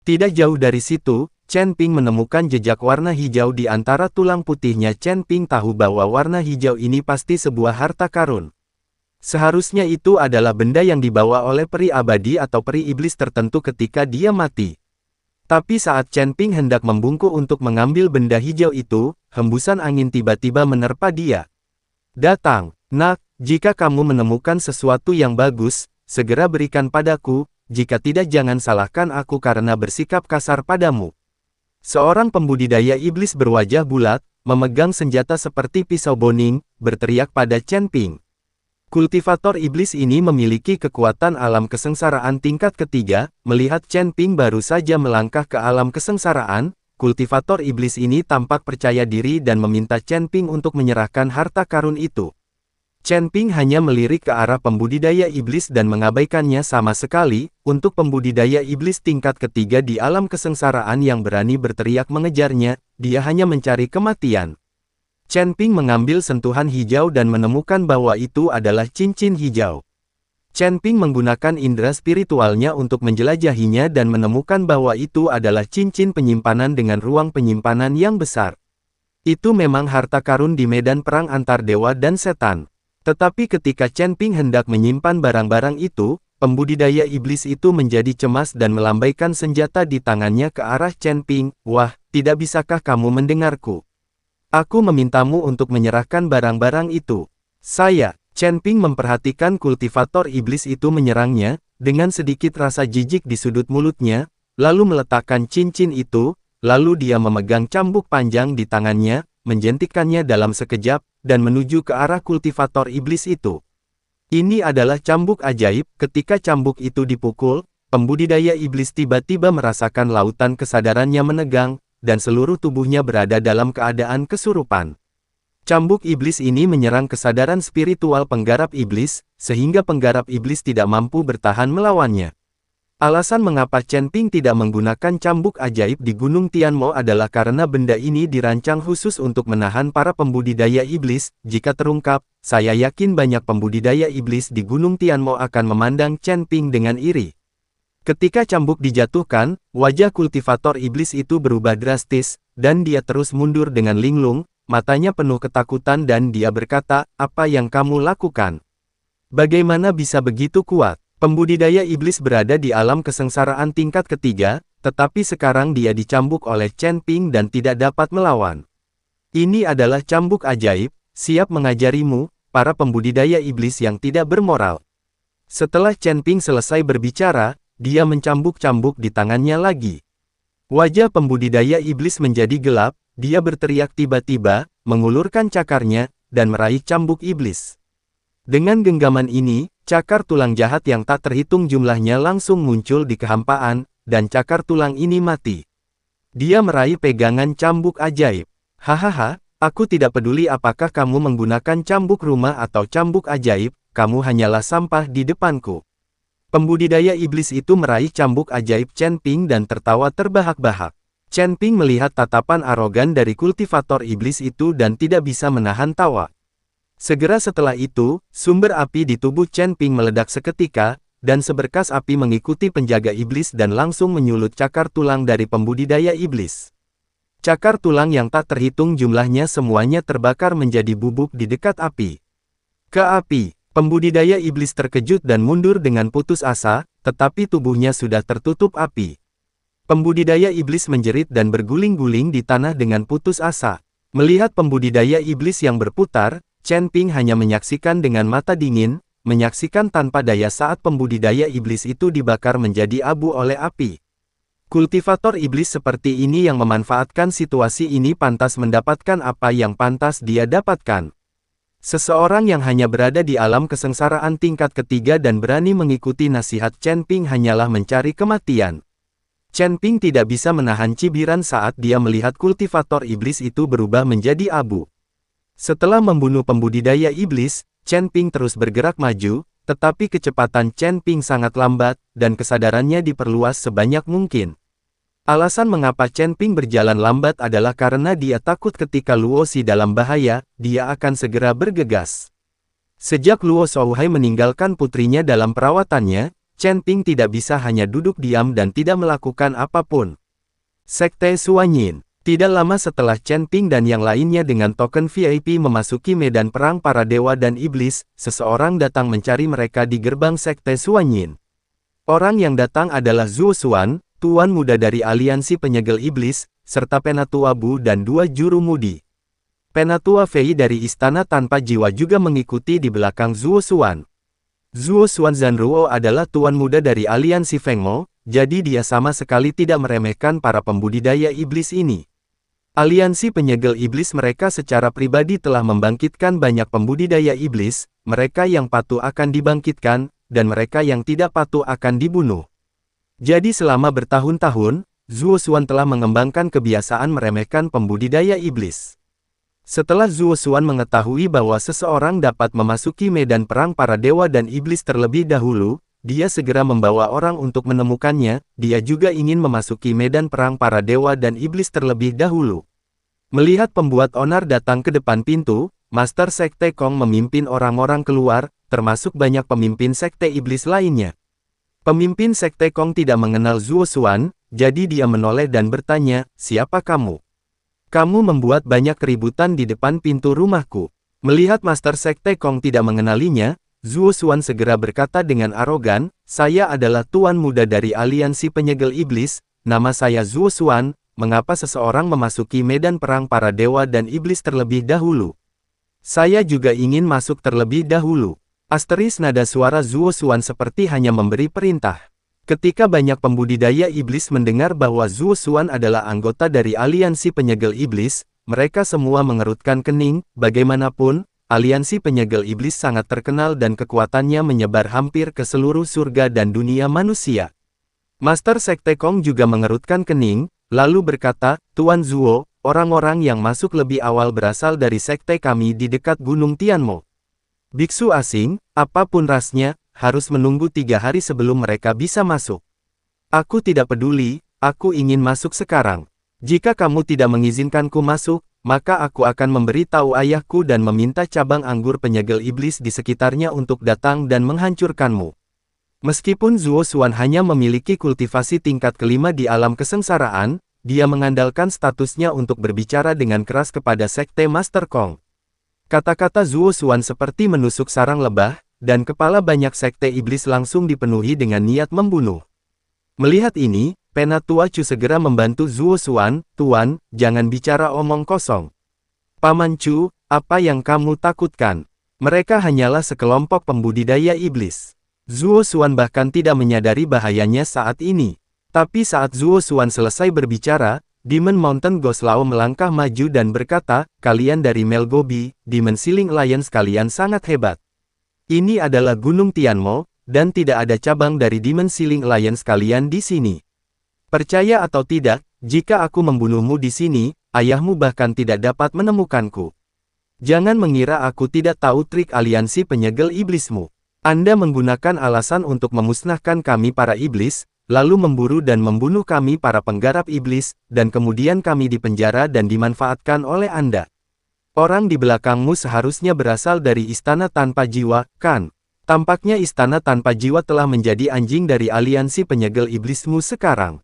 Tidak jauh dari situ, Chen Ping menemukan jejak warna hijau di antara tulang putihnya. Chen Ping tahu bahwa warna hijau ini pasti sebuah harta karun. Seharusnya itu adalah benda yang dibawa oleh peri abadi atau peri iblis tertentu ketika dia mati. Tapi saat Chen Ping hendak membungkuk untuk mengambil benda hijau itu, hembusan angin tiba-tiba menerpa dia. Datang, nak, jika kamu menemukan sesuatu yang bagus, segera berikan padaku, jika tidak jangan salahkan aku karena bersikap kasar padamu. Seorang pembudidaya iblis berwajah bulat, memegang senjata seperti pisau boning, berteriak pada Chen Ping. Kultivator iblis ini memiliki kekuatan alam kesengsaraan tingkat ketiga. Melihat Chen Ping baru saja melangkah ke alam kesengsaraan, kultivator iblis ini tampak percaya diri dan meminta Chen Ping untuk menyerahkan harta karun itu. Chen Ping hanya melirik ke arah pembudidaya iblis dan mengabaikannya sama sekali. Untuk pembudidaya iblis tingkat ketiga di alam kesengsaraan yang berani berteriak mengejarnya, dia hanya mencari kematian. Chen Ping mengambil sentuhan hijau dan menemukan bahwa itu adalah cincin hijau. Chen Ping menggunakan indera spiritualnya untuk menjelajahinya dan menemukan bahwa itu adalah cincin penyimpanan dengan ruang penyimpanan yang besar. Itu memang harta karun di medan perang antar dewa dan setan. Tetapi ketika Chen Ping hendak menyimpan barang-barang itu, pembudidaya iblis itu menjadi cemas dan melambaikan senjata di tangannya ke arah Chen Ping. Wah, tidak bisakah kamu mendengarku? Aku memintamu untuk menyerahkan barang-barang itu. Chen Ping memperhatikan kultivator iblis itu menyerangnya, dengan sedikit rasa jijik di sudut mulutnya, lalu meletakkan cincin itu, lalu dia memegang cambuk panjang di tangannya, menjentikkannya dalam sekejap, dan menuju ke arah kultivator iblis itu. Ini adalah cambuk ajaib. Ketika cambuk itu dipukul, pembudidaya iblis tiba-tiba merasakan lautan kesadarannya menegang, dan seluruh tubuhnya berada dalam keadaan kesurupan. Cambuk iblis ini menyerang kesadaran spiritual penggarap iblis, sehingga penggarap iblis tidak mampu bertahan melawannya. Alasan mengapa Chen Ping tidak menggunakan cambuk ajaib di Gunung Tianmo adalah karena benda ini dirancang khusus untuk menahan para pembudidaya iblis. Jika terungkap, saya yakin banyak pembudidaya iblis di Gunung Tianmo akan memandang Chen Ping dengan iri. Ketika cambuk dijatuhkan, wajah kultivator iblis itu berubah drastis, dan dia terus mundur dengan linglung, matanya penuh ketakutan dan dia berkata, "Apa yang kamu lakukan? Bagaimana bisa begitu kuat?" Pembudidaya iblis berada di alam kesengsaraan tingkat ketiga, tetapi sekarang dia dicambuk oleh Chen Ping dan tidak dapat melawan. Ini adalah cambuk ajaib, siap mengajarimu, para pembudidaya iblis yang tidak bermoral. Setelah Chen Ping selesai berbicara, dia mencambuk-cambuk di tangannya lagi. Wajah pembudidaya iblis menjadi gelap, dia berteriak tiba-tiba, mengulurkan cakarnya, dan meraih cambuk iblis. Dengan genggaman ini, cakar tulang jahat yang tak terhitung jumlahnya langsung muncul di kehampaan, dan cakar tulang ini mati. Dia meraih pegangan cambuk ajaib. Hahaha, aku tidak peduli apakah kamu menggunakan cambuk rumah atau cambuk ajaib, kamu hanyalah sampah di depanku. Pembudidaya iblis itu meraih cambuk ajaib Chen Ping dan tertawa terbahak-bahak. Chen Ping melihat tatapan arogan dari kultivator iblis itu dan tidak bisa menahan tawa. Segera setelah itu, sumber api di tubuh Chen Ping meledak seketika, dan seberkas api mengikuti penjaga iblis dan langsung menyulut cakar tulang dari pembudidaya iblis. Cakar tulang yang tak terhitung jumlahnya semuanya terbakar menjadi bubuk di dekat api. Ke api, pembudidaya iblis terkejut dan mundur dengan putus asa, tetapi tubuhnya sudah tertutup api. Pembudidaya iblis menjerit dan berguling-guling di tanah dengan putus asa. Melihat pembudidaya iblis yang berputar, Chen Ping hanya menyaksikan dengan mata dingin, menyaksikan tanpa daya saat pembudidaya iblis itu dibakar menjadi abu oleh api. Kultivator iblis seperti ini yang memanfaatkan situasi ini pantas mendapatkan apa yang pantas dia dapatkan. Seseorang yang hanya berada di alam kesengsaraan tingkat ketiga dan berani mengikuti nasihat Chen Ping hanyalah mencari kematian. Chen Ping tidak bisa menahan cibiran saat dia melihat kultivator iblis itu berubah menjadi abu. Setelah membunuh pembudidaya iblis, Chen Ping terus bergerak maju, tetapi kecepatan Chen Ping sangat lambat, dan kesadarannya diperluas sebanyak mungkin. Alasan mengapa Chen Ping berjalan lambat adalah karena dia takut ketika Luo Xi dalam bahaya, dia akan segera bergegas. Sejak Luo Shouhai meninggalkan putrinya dalam perawatannya, Chen Ping tidak bisa hanya duduk diam dan tidak melakukan apapun. Sekte Suanyin. Tidak lama setelah Chen Ping dan yang lainnya dengan token VIP memasuki medan perang para dewa dan iblis, seseorang datang mencari mereka di gerbang Sekte Suanyin. Orang yang datang adalah Zuo Xuan, tuan muda dari aliansi penyegel iblis, serta Penatua Bu dan 2 juru mudi. Penatua Fei dari Istana Tanpa Jiwa juga mengikuti di belakang Zuo Xuan. Zuo Xuan Zanruo adalah tuan muda dari aliansi Fengmo, jadi dia sama sekali tidak meremehkan para pembudidaya iblis ini. Aliansi penyegel iblis mereka secara pribadi telah membangkitkan banyak pembudidaya iblis, mereka yang patuh akan dibangkitkan, dan mereka yang tidak patuh akan dibunuh. Jadi selama bertahun-tahun, Zuo Xuan telah mengembangkan kebiasaan meremehkan pembudidaya iblis. Setelah Zuo Xuan mengetahui bahwa seseorang dapat memasuki medan perang para dewa dan iblis terlebih dahulu, dia segera membawa orang untuk menemukannya, dia juga ingin memasuki medan perang para dewa dan iblis terlebih dahulu. Melihat pembuat onar datang ke depan pintu, Master Sekte Kong memimpin orang-orang keluar, termasuk banyak pemimpin sekte iblis lainnya. Pemimpin Sekte Kong tidak mengenal Zuo Xuan, jadi dia menoleh dan bertanya, "Siapa kamu? Kamu membuat banyak keributan di depan pintu rumahku." Melihat Master Sekte Kong tidak mengenalinya, Zuo Xuan segera berkata dengan arogan, "Saya adalah tuan muda dari aliansi penyegel iblis, nama saya Zuo Xuan, mengapa seseorang memasuki medan perang para dewa dan iblis terlebih dahulu? Saya juga ingin masuk terlebih dahulu." Asteris nada suara Zuo Xuan seperti hanya memberi perintah. Ketika banyak pembudidaya iblis mendengar bahwa Zuo Xuan adalah anggota dari aliansi penyegel iblis, mereka semua mengerutkan kening, bagaimanapun, aliansi penyegel iblis sangat terkenal dan kekuatannya menyebar hampir ke seluruh surga dan dunia manusia. Master Sekte Kong juga mengerutkan kening, lalu berkata, "Tuan Zuo, orang-orang yang masuk lebih awal berasal dari sekte kami di dekat Gunung Tianmo. Biksu asing, apapun rasnya, harus menunggu 3 hari sebelum mereka bisa masuk. Aku tidak peduli, aku ingin masuk sekarang. Jika kamu tidak mengizinkanku masuk, maka aku akan memberitahu ayahku dan meminta cabang anggur penyegel iblis di sekitarnya untuk datang dan menghancurkanmu." Meskipun Zuo Xuan hanya memiliki kultivasi tingkat kelima di alam kesengsaraan, dia mengandalkan statusnya untuk berbicara dengan keras kepada Sekte Master Kong. Kata-kata Zuo Xuan seperti menusuk sarang lebah, dan kepala banyak sekte iblis langsung dipenuhi dengan niat membunuh. Melihat ini, Penatua Chu segera membantu Zuo Xuan, "Tuan, jangan bicara omong kosong. Paman Chu, apa yang kamu takutkan? Mereka hanyalah sekelompok pembudidaya iblis." Zuo Xuan bahkan tidak menyadari bahayanya saat ini. Tapi saat Zuo Xuan selesai berbicara, Demon Mountain Ghost Lao melangkah maju dan berkata, "Kalian dari Melgobi, Demon Ceiling Alliance, kalian sangat hebat. Ini adalah Gunung Tianmo, dan tidak ada cabang dari Demon Ceiling Alliance kalian di sini. Percaya atau tidak, jika aku membunuhmu di sini, ayahmu bahkan tidak dapat menemukanku. Jangan mengira aku tidak tahu trik aliansi penyegel iblismu. Anda menggunakan alasan untuk memusnahkan kami para iblis, lalu memburu dan membunuh kami para penggarap iblis, dan kemudian kami dipenjara dan dimanfaatkan oleh Anda. Orang di belakangmu seharusnya berasal dari Istana Tanpa Jiwa, kan? Tampaknya Istana Tanpa Jiwa telah menjadi anjing dari aliansi penyegel iblismu sekarang."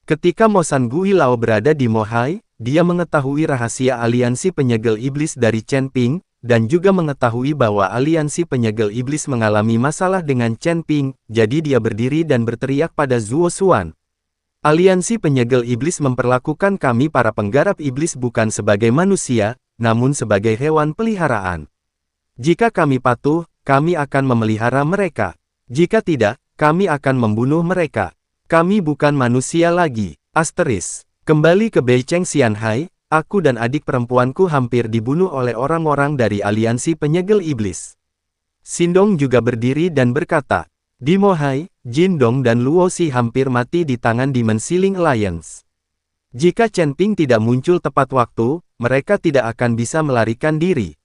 Ketika Mo San Gui Lao berada di Mohai, dia mengetahui rahasia aliansi penyegel iblis dari Chen Ping, dan juga mengetahui bahwa aliansi penyegel iblis mengalami masalah dengan Chen Ping, jadi dia berdiri dan berteriak pada Zuo Xuan. "Aliansi penyegel iblis memperlakukan kami para penggarap iblis bukan sebagai manusia, namun sebagai hewan peliharaan. Jika kami patuh, kami akan memelihara mereka. Jika tidak, kami akan membunuh mereka. Kami bukan manusia lagi." Asteris. Kembali ke Beicheng Xianhai, aku dan adik perempuanku hampir dibunuh oleh orang-orang dari aliansi penyegel iblis. Xindong juga berdiri dan berkata, "Di Mohai, Jindong dan Luo Xi hampir mati di tangan Demon Ceiling Alliance. Jika Chen Ping tidak muncul tepat waktu, mereka tidak akan bisa melarikan diri.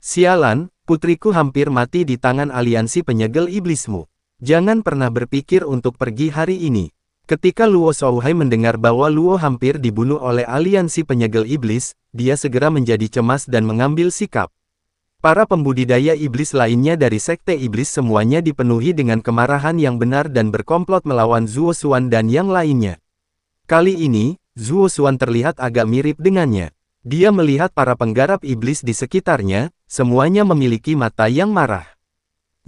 Sialan, putriku hampir mati di tangan aliansi penyegel iblismu. Jangan pernah berpikir untuk pergi hari ini." Ketika Luo Shouhai mendengar bahwa Luo hampir dibunuh oleh aliansi penyegel iblis, dia segera menjadi cemas dan mengambil sikap. Para pembudidaya iblis lainnya dari Sekte Iblis semuanya dipenuhi dengan kemarahan yang benar dan berkomplot melawan Zuo Xuan dan yang lainnya. Kali ini, Zuo Xuan terlihat agak mirip dengannya. Dia melihat para penggarap iblis di sekitarnya, semuanya memiliki mata yang marah.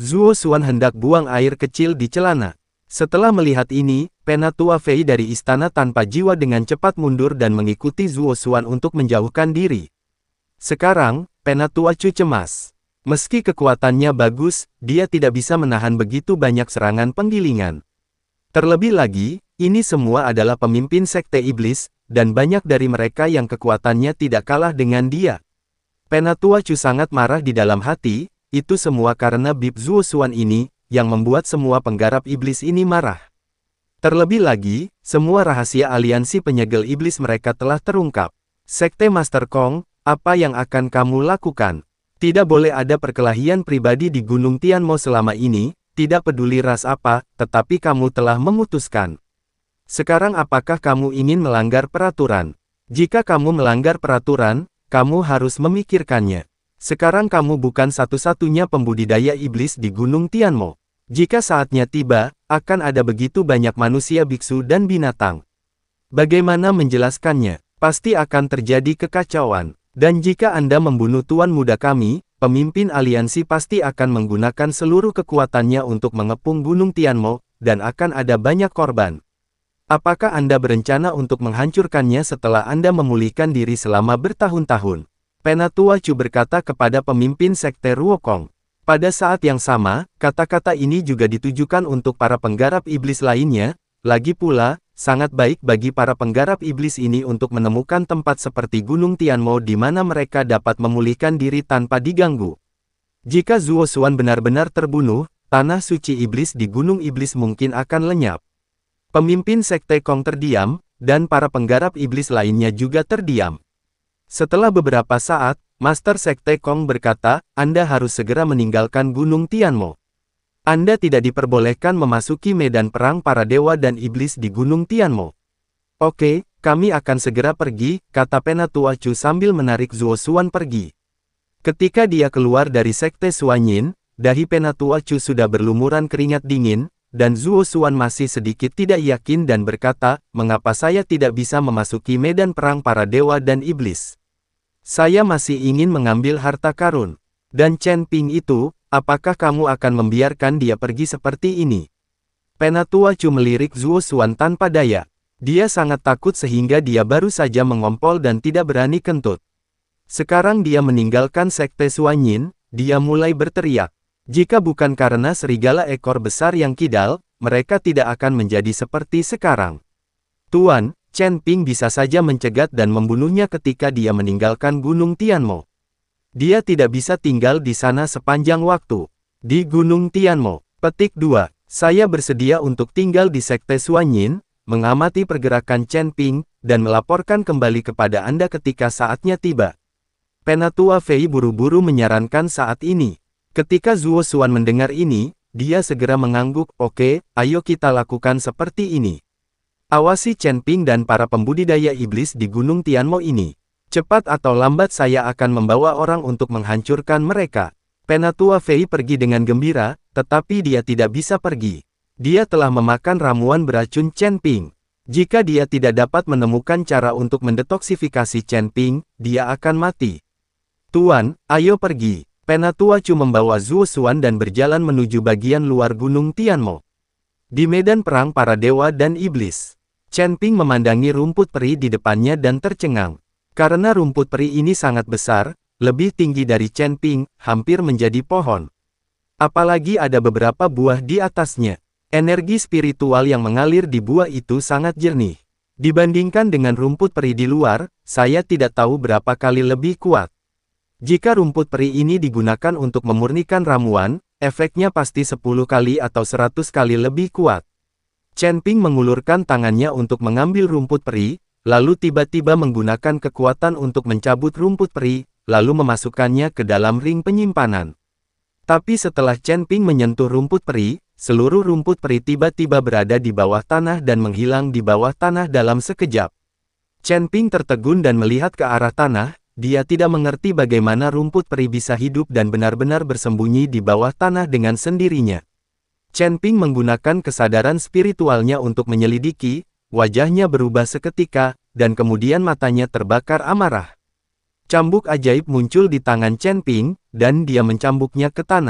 Zuo Xuan hendak buang air kecil di celana. Setelah melihat ini, Penatua Fei dari istana tanpa jiwa dengan cepat mundur dan mengikuti Zuo Xuan untuk menjauhkan diri. Sekarang, Penatua Chu cemas. Meski kekuatannya bagus, dia tidak bisa menahan begitu banyak serangan penggilingan. Terlebih lagi, ini semua adalah pemimpin Sekte Iblis, dan banyak dari mereka yang kekuatannya tidak kalah dengan dia. Penatua Chu sangat marah di dalam hati, itu semua karena Bib Zuo Xuan ini, yang membuat semua penggarap iblis ini marah. Terlebih lagi, semua rahasia aliansi penyegel iblis mereka telah terungkap. Sekte Master Kong, apa yang akan kamu lakukan? Tidak boleh ada perkelahian pribadi di Gunung Tianmo selama ini, tidak peduli ras apa, tetapi kamu telah memutuskan. Sekarang apakah kamu ingin melanggar peraturan? Jika kamu melanggar peraturan, kamu harus memikirkannya. Sekarang kamu bukan satu-satunya pembudidaya iblis di Gunung Tianmo. Jika saatnya tiba, akan ada begitu banyak manusia biksu dan binatang. Bagaimana menjelaskannya? Pasti akan terjadi kekacauan. Dan jika Anda membunuh tuan muda kami, pemimpin aliansi pasti akan menggunakan seluruh kekuatannya untuk mengepung Gunung Tianmo, dan akan ada banyak korban. Apakah Anda berencana untuk menghancurkannya setelah Anda memulihkan diri selama bertahun-tahun? Penatua Chu berkata kepada pemimpin Sekte Ruokong. Pada saat yang sama, kata-kata ini juga ditujukan untuk para penggarap iblis lainnya, lagi pula, sangat baik bagi para penggarap iblis ini untuk menemukan tempat seperti Gunung Tianmo di mana mereka dapat memulihkan diri tanpa diganggu. Jika Zuo Xuan benar-benar terbunuh, tanah suci iblis di Gunung Iblis mungkin akan lenyap. Pemimpin Sekte Kong terdiam, dan para penggarap iblis lainnya juga terdiam. Setelah beberapa saat, Master Sekte Kong berkata, Anda harus segera meninggalkan Gunung Tianmo. Anda tidak diperbolehkan memasuki medan perang para dewa dan iblis di Gunung Tianmo. Oke, kami akan segera pergi, kata Penatua Chu sambil menarik Zuo Xuan pergi. Ketika dia keluar dari Sekte Suanyin, dahi Penatua Chu sudah berlumuran keringat dingin, dan Zuo Xuan masih sedikit tidak yakin dan berkata, mengapa saya tidak bisa memasuki medan perang para dewa dan iblis? Saya masih ingin mengambil harta karun. Dan Chen Ping itu, apakah kamu akan membiarkan dia pergi seperti ini? Penatua Chu melirik Zuo Xuan tanpa daya. Dia sangat takut sehingga dia baru saja mengompol dan tidak berani kentut. Sekarang dia meninggalkan Sekte Suanyin, dia mulai berteriak. Jika bukan karena serigala ekor besar yang kidal, mereka tidak akan menjadi seperti sekarang. Tuan, Chen Ping bisa saja mencegat dan membunuhnya ketika dia meninggalkan Gunung Tianmo. Dia tidak bisa tinggal di sana sepanjang waktu. Di Gunung Tianmo. Petik 2. Saya bersedia untuk tinggal di Sekte Suanyin, mengamati pergerakan Chen Ping, dan melaporkan kembali kepada Anda ketika saatnya tiba. Penatua Fei buru-buru menyarankan saat ini. Ketika Zuo Xuan mendengar ini, dia segera mengangguk, oke, ayo kita lakukan seperti ini. Awasi Chen Ping dan para pembudidaya iblis di Gunung Tianmo ini. Cepat atau lambat saya akan membawa orang untuk menghancurkan mereka. Penatua Fei pergi dengan gembira, tetapi dia tidak bisa pergi. Dia telah memakan ramuan beracun Chen Ping. Jika dia tidak dapat menemukan cara untuk mendetoksifikasi Chen Ping, dia akan mati. Tuan, ayo pergi. Penatua Chu membawa Zuo Xuan dan berjalan menuju bagian luar Gunung Tianmo. Di medan perang para dewa dan iblis, Chen Ping memandangi rumput peri di depannya dan tercengang. Karena rumput peri ini sangat besar, lebih tinggi dari Chen Ping, hampir menjadi pohon. Apalagi ada beberapa buah di atasnya. Energi spiritual yang mengalir di buah itu sangat jernih. Dibandingkan dengan rumput peri di luar, saya tidak tahu berapa kali lebih kuat. Jika rumput peri ini digunakan untuk memurnikan ramuan, efeknya pasti 10 kali atau 100 kali lebih kuat. Chen Ping mengulurkan tangannya untuk mengambil rumput peri, lalu tiba-tiba menggunakan kekuatan untuk mencabut rumput peri, lalu memasukkannya ke dalam ring penyimpanan. Tapi setelah Chen Ping menyentuh rumput peri, seluruh rumput peri tiba-tiba berada di bawah tanah dan menghilang di bawah tanah dalam sekejap. Chen Ping tertegun dan melihat ke arah tanah, Dia tidak mengerti bagaimana rumput peri bisa hidup dan benar-benar bersembunyi di bawah tanah dengan sendirinya. Chen Ping menggunakan kesadaran spiritualnya untuk menyelidiki, wajahnya berubah seketika, dan kemudian matanya terbakar amarah. Cambuk ajaib muncul di tangan Chen Ping, dan dia mencambuknya ke tanah.